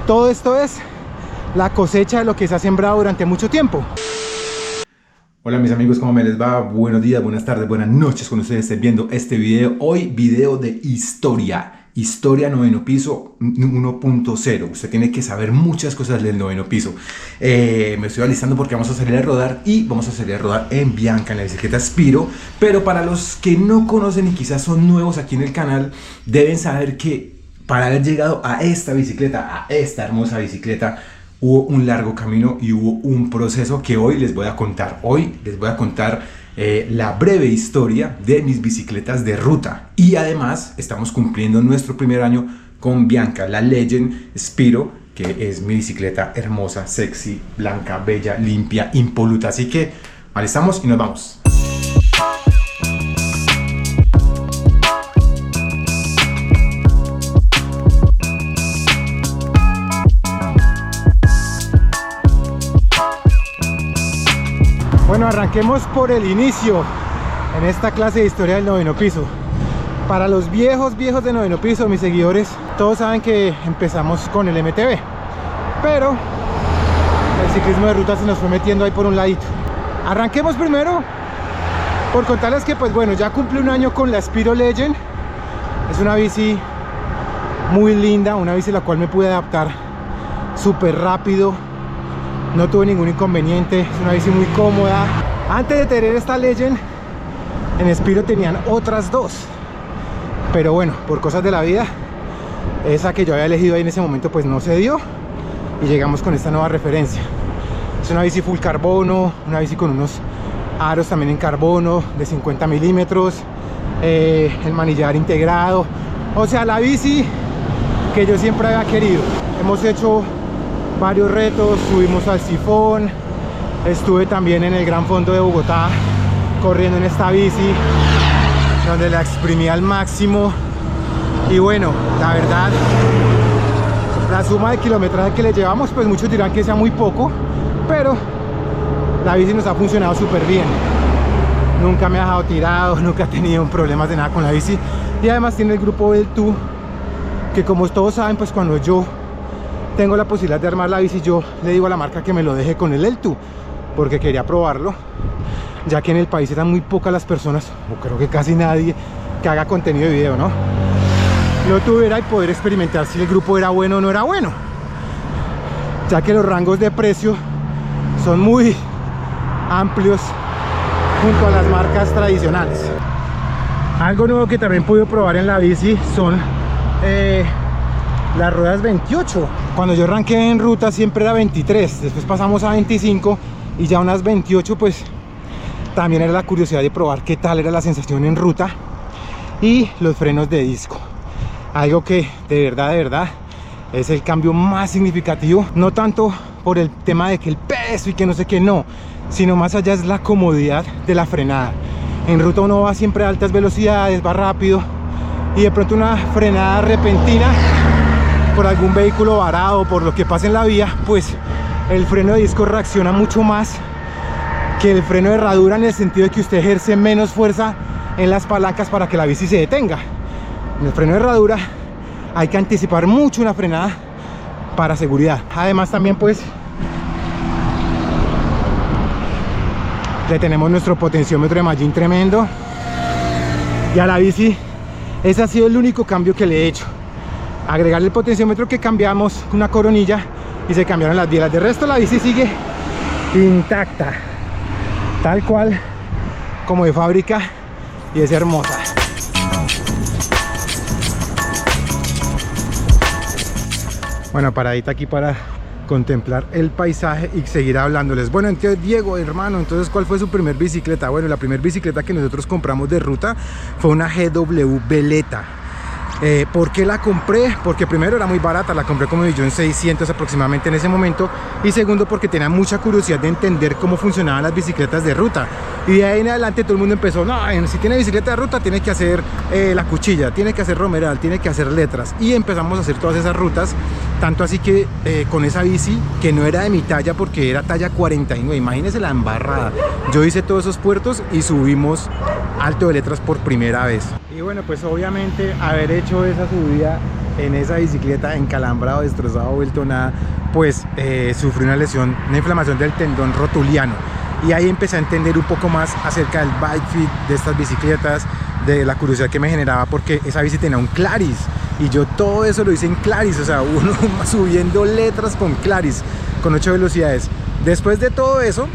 Todo esto es la cosecha de lo que se ha sembrado durante mucho tiempo. Hola mis amigos, ¿cómo me les va? Buenos días, buenas tardes, buenas noches cuando ustedes estén viendo este video. Hoy video de historia, noveno piso 1.0. Usted tiene que saber muchas cosas del noveno piso. Me estoy alistando porque vamos a salir a rodar y vamos a salir a rodar en Bianca, en la bicicleta Spiro. Pero para los que no conocen y quizás son nuevos aquí en el canal, deben saber que para haber llegado a esta bicicleta, a esta hermosa bicicleta, hubo un largo camino y hubo un proceso que hoy les voy a contar. Hoy les voy a contar la breve historia de mis bicicletas de ruta. Y además estamos cumpliendo nuestro primer año con Bianca, la Legend Spiro, que es mi bicicleta hermosa, sexy, blanca, bella, limpia, impoluta. Así que alistamos y nos vamos. Bueno, arranquemos por el inicio en esta clase de historia del noveno piso. Para los viejos de noveno piso, mis seguidores, todos saben que empezamos con el MTB, pero el ciclismo de ruta se nos fue metiendo ahí por un ladito. Arranquemos primero por contarles que, pues bueno, ya cumplí un año con la Spiro Legend. Es una bici muy linda, una bici la cual me pude adaptar súper rápido. No tuve ningún inconveniente, es una bici muy cómoda. Antes de tener esta Legend, en Spiro tenían otras dos. Pero bueno, por cosas de la vida, esa que yo había elegido ahí en ese momento pues no se dio. Y llegamos con esta nueva referencia. Es una bici full carbono, una bici con unos aros también en carbono de 50 milímetros. El manillar integrado. O sea, la bici que yo siempre había querido. Hemos hecho varios retos, subimos al Sifón, estuve también en el Gran Fondo de Bogotá corriendo en esta bici donde la exprimí al máximo. Y bueno, la verdad, la suma de kilometraje que le llevamos, pues muchos dirán que sea muy poco, pero la bici nos ha funcionado súper bien. Nunca me ha dejado tirado, nunca he tenido problemas de nada con la bici. Y además tiene el grupo L2, que como todos saben, pues cuando yo tengo la posibilidad de armar la bici, yo le digo a la marca que me lo deje con el L2, porque quería probarlo, ya que en el país eran muy pocas las personas, o creo que casi nadie, que haga contenido de video, ¿no? Lo tuviera y poder experimentar si el grupo era bueno o no era bueno, ya que los rangos de precio son muy amplios junto a las marcas tradicionales. Algo nuevo que también pude probar en la bici son las ruedas 28. Cuando yo arranqué en ruta siempre era 23, después pasamos a 25 y ya unas 28, pues también era la curiosidad de probar qué tal era la sensación en ruta. Y los frenos de disco, algo que de verdad es el cambio más significativo, no tanto por el tema de que el peso y que no sé qué, no, sino más allá es la comodidad de la frenada. En ruta uno va siempre a altas velocidades, va rápido, y de pronto una frenada repentina por algún vehículo varado, por lo que pasa en la vía, pues el freno de disco reacciona mucho más que el freno de herradura, en el sentido de que usted ejerce menos fuerza en las palancas para que la bici se detenga. En el freno de herradura hay que anticipar mucho una frenada para seguridad. Además también pues le tenemos nuestro potenciómetro de mallín tremendo, y a la bici ese ha sido el único cambio que le he hecho. Agregarle el potenciómetro, que cambiamos una coronilla y se cambiaron las bielas. De resto la bici sigue intacta, tal cual como de fábrica, y es hermosa. Bueno, paradita aquí para contemplar el paisaje y seguir hablándoles. Bueno, entonces Diego, hermano, entonces ¿cuál fue su primer bicicleta? Bueno, la primera bicicleta que nosotros compramos de ruta fue una GW Veleta. ¿Por qué la compré? Porque primero era muy barata, la compré como 1.600.000 aproximadamente en ese momento, y segundo porque tenía mucha curiosidad de entender cómo funcionaban las bicicletas de ruta. Y de ahí en adelante todo el mundo empezó, no, si tiene bicicleta de ruta tiene que hacer la cuchilla, tiene que hacer romeral, tiene que hacer letras, y empezamos a hacer todas esas rutas. Tanto así que con esa bici, que no era de mi talla porque era talla 49, imagínense la embarrada, yo hice todos esos puertos y subimos Alto de Letras por primera vez. Y bueno, pues obviamente haber hecho esa subida en esa bicicleta, encalambrado, destrozado, vuelto nada, pues sufrí una lesión, una inflamación del tendón rotuliano. Y ahí empecé a entender un poco más acerca del bike fit, de estas bicicletas, de la curiosidad que me generaba, porque esa bici tenía un Claris y yo todo eso lo hice en Claris, o sea, uno subiendo letras con Claris, con 8 velocidades. Después de todo eso,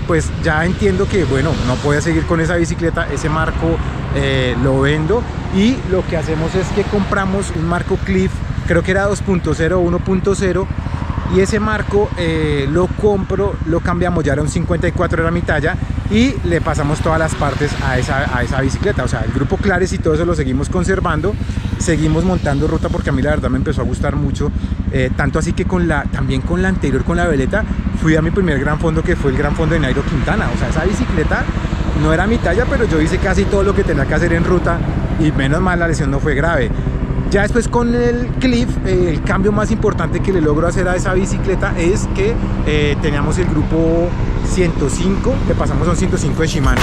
pues ya entiendo que, bueno, no podía seguir con esa bicicleta, ese marco lo vendo, y lo que hacemos es que compramos un marco Cliff, creo que era 2.0 o 1.0, y ese marco lo compro, lo cambiamos, ya era un 54, era mi talla, y le pasamos todas las partes a esa bicicleta. O sea, el grupo Claris y todo eso lo seguimos conservando, seguimos montando ruta, porque a mí la verdad me empezó a gustar mucho, tanto así que también con la anterior, con la Veleta, fui a mi primer gran fondo, que fue el Gran Fondo de Nairo Quintana. O sea, esa bicicleta no era mi talla, pero yo hice casi todo lo que tenía que hacer en ruta, y menos mal la lesión no fue grave. Ya después con el Cliff, el cambio más importante que le logro hacer a esa bicicleta es que teníamos el grupo 105, le pasamos a un 105 de Shimano.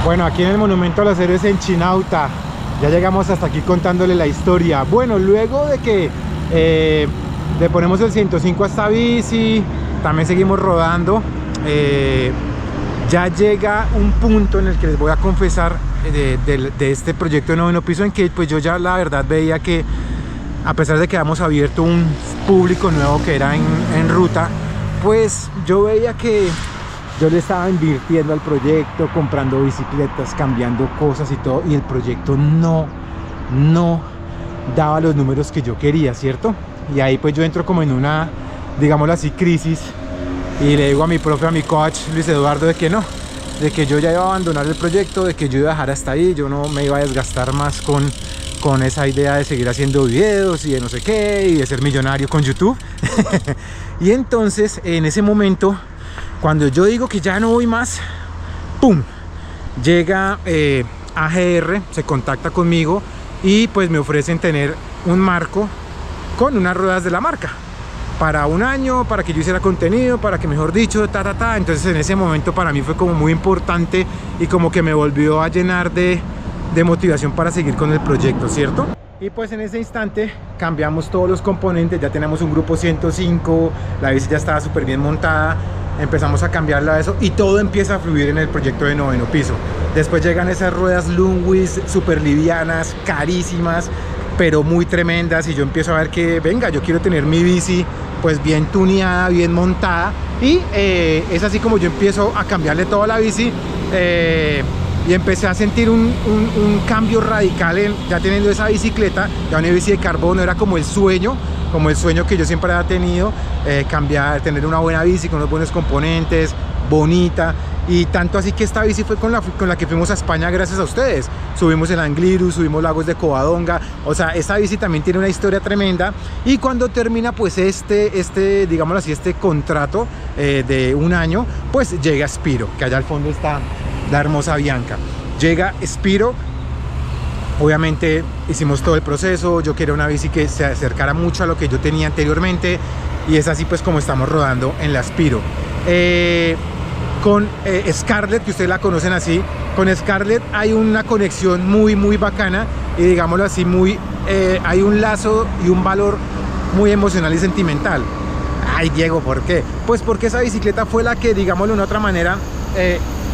Bueno, aquí en el Monumento a los Héroes en Chinauta, ya llegamos hasta aquí contándole la historia. Bueno, luego de que le ponemos el 105 a esta bici, también seguimos rodando, ya llega un punto en el que les voy a confesar de este proyecto de Noveno Piso, en que pues yo ya la verdad veía que, a pesar de que habíamos abierto un público nuevo que era en ruta, pues yo veía que yo le estaba invirtiendo al proyecto, comprando bicicletas, cambiando cosas y todo, y el proyecto no daba los números que yo quería, ¿cierto? Y ahí pues yo entro como en una, digámoslo así, crisis, y le digo a mi profe, a mi coach Luis Eduardo, de que no, de que yo ya iba a abandonar el proyecto, de que yo iba a dejar hasta ahí, yo no me iba a desgastar más con esa idea de seguir haciendo videos y de no sé qué, y de ser millonario con YouTube. Y entonces en ese momento, cuando yo digo que ya no voy más, ¡pum!, llega AGR, se contacta conmigo y pues me ofrecen tener un marco con unas ruedas de la marca para un año, para que yo hiciera contenido, para que, mejor dicho, entonces en ese momento para mí fue como muy importante, y como que me volvió a llenar de motivación para seguir con el proyecto, ¿cierto? Y pues en ese instante cambiamos todos los componentes, ya tenemos un grupo 105, la bici ya estaba súper bien montada, empezamos a cambiarla a eso, y todo empieza a fluir en el proyecto de Noveno Piso. Después llegan esas ruedas Lundwis súper livianas, carísimas, pero muy tremendas, y yo empiezo a ver que, venga, yo quiero tener mi bici pues bien tuneada, bien montada, y es así como yo empiezo a cambiarle toda la bici, y empecé a sentir un cambio radical ya teniendo esa bicicleta, ya una bici de carbono. Era como el sueño que yo siempre había tenido, tener una buena bici con unos buenos componentes, bonita. Y tanto así que esta bici fue con la que fuimos a España gracias a ustedes. Subimos el Angliru, subimos Lagos de Covadonga. O sea, esta bici también tiene una historia tremenda. Y cuando termina pues digámoslo así, este contrato de un año, pues llega Spiro, que allá al fondo está la hermosa Bianca. Llega Spiro. Obviamente hicimos todo el proceso, yo quería una bici que se acercara mucho a lo que yo tenía anteriormente, y es así pues como estamos rodando en la Spiro. Con Scarlett, que ustedes la conocen así, con Scarlett hay una conexión muy bacana, y digámoslo así, hay un lazo y un valor muy emocional y sentimental. Ay, Diego, ¿por qué? Pues porque esa bicicleta fue la que, digámoslo de una otra manera,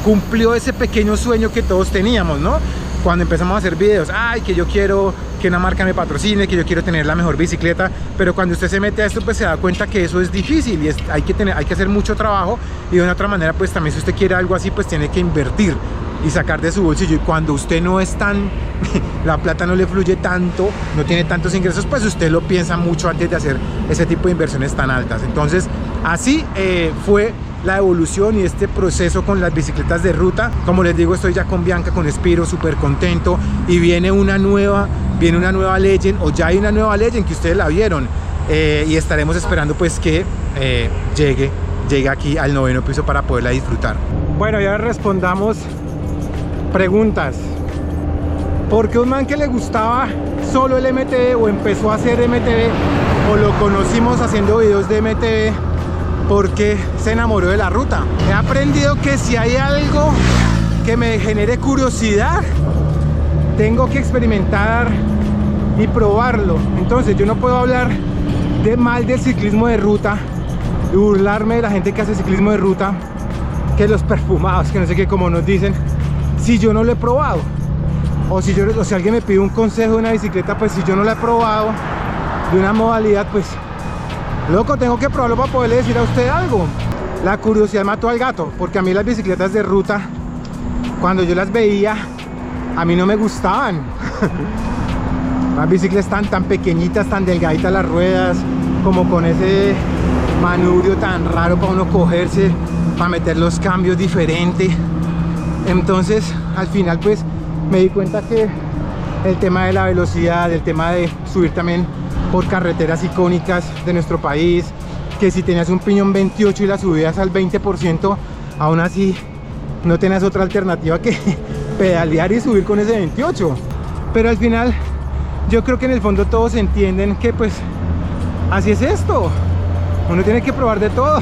cumplió ese pequeño sueño que todos teníamos, ¿no? Cuando empezamos a hacer videos, ay, que yo quiero que una marca me patrocine, que yo quiero tener la mejor bicicleta, pero cuando usted se mete a esto, pues se da cuenta que eso es difícil, y hay que hacer mucho trabajo, y de una otra manera, pues también si usted quiere algo así, pues tiene que invertir y sacar de su bolsillo, y cuando usted no es la plata no le fluye tanto, no tiene tantos ingresos, pues usted lo piensa mucho antes de hacer ese tipo de inversiones tan altas. Entonces, así fue la evolución y este proceso con las bicicletas de ruta. Como les digo, estoy ya con Bianca, con Spiro, súper contento, y viene una nueva Legend, o ya hay una nueva Legend que ustedes la vieron, y estaremos esperando pues que llegue aquí al Noveno Piso para poderla disfrutar. Bueno, ya respondamos preguntas. ¿Por qué un man que le gustaba solo el MTB, o empezó a hacer MTB, o lo conocimos haciendo videos de MTB, porque se enamoró de la ruta. He aprendido que si hay algo que me genere curiosidad, tengo que experimentar y probarlo. Entonces yo no puedo hablar mal del ciclismo de ruta y burlarme de la gente que hace ciclismo de ruta, que los perfumados, que no sé qué, como nos dicen, si yo no lo he probado. O si alguien me pide un consejo de una bicicleta, pues si yo no la he probado, de una modalidad, pues loco, tengo que probarlo para poderle decir a usted algo. La curiosidad mató al gato, porque a mí las bicicletas de ruta, cuando yo las veía, a mí no me gustaban. Las bicicletas tan pequeñitas, tan delgaditas las ruedas, como con ese manubrio tan raro para uno cogerse, para meter los cambios diferente. Entonces al final pues me di cuenta que el tema de la velocidad, el tema de subir también por carreteras icónicas de nuestro país, que si tenías un piñón 28 y la subías al 20%, aún así no tenías otra alternativa que pedalear y subir con ese 28. Pero al final yo creo que en el fondo todos entienden que pues así es esto, uno tiene que probar de todo.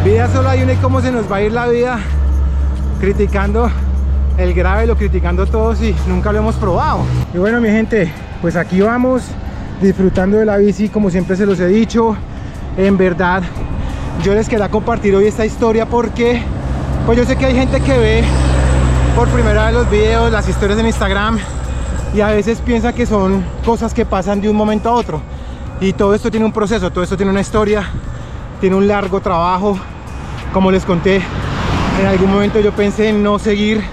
Vida solo hay una, y cómo se nos va a ir la vida criticando el gravel o criticando todo si nunca lo hemos probado. Y bueno, mi gente, pues aquí vamos disfrutando de la bici como siempre se los he dicho. En verdad yo les quería compartir hoy esta historia porque pues yo sé que hay gente que ve por primera vez los videos, las historias en Instagram, y a veces piensa que son cosas que pasan de un momento a otro, y todo esto tiene un proceso, todo esto tiene una historia, tiene un largo trabajo. Como les conté, en algún momento yo pensé en no seguir,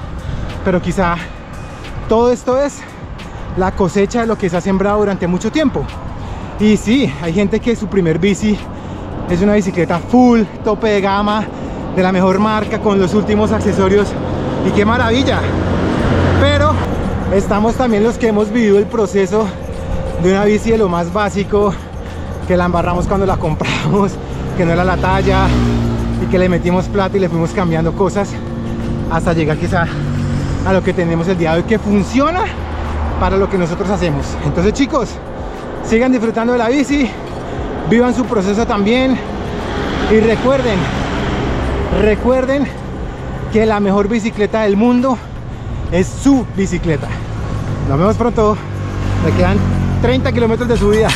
pero quizá todo esto es la cosecha de lo que se ha sembrado durante mucho tiempo. Y sí, hay gente que su primer bici es una bicicleta full, tope de gama, de la mejor marca, con los últimos accesorios, y qué maravilla. Pero estamos también los que hemos vivido el proceso de una bici de lo más básico, que la embarramos cuando la compramos, que no era la talla, y que le metimos plata y le fuimos cambiando cosas hasta llegar quizá a lo que tenemos el día de hoy, que funciona para lo que nosotros hacemos. Entonces, chicos, sigan disfrutando de la bici, vivan su proceso también, y recuerden que la mejor bicicleta del mundo es su bicicleta. Nos vemos pronto, me quedan 30 kilómetros de subida.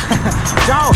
¡Chao!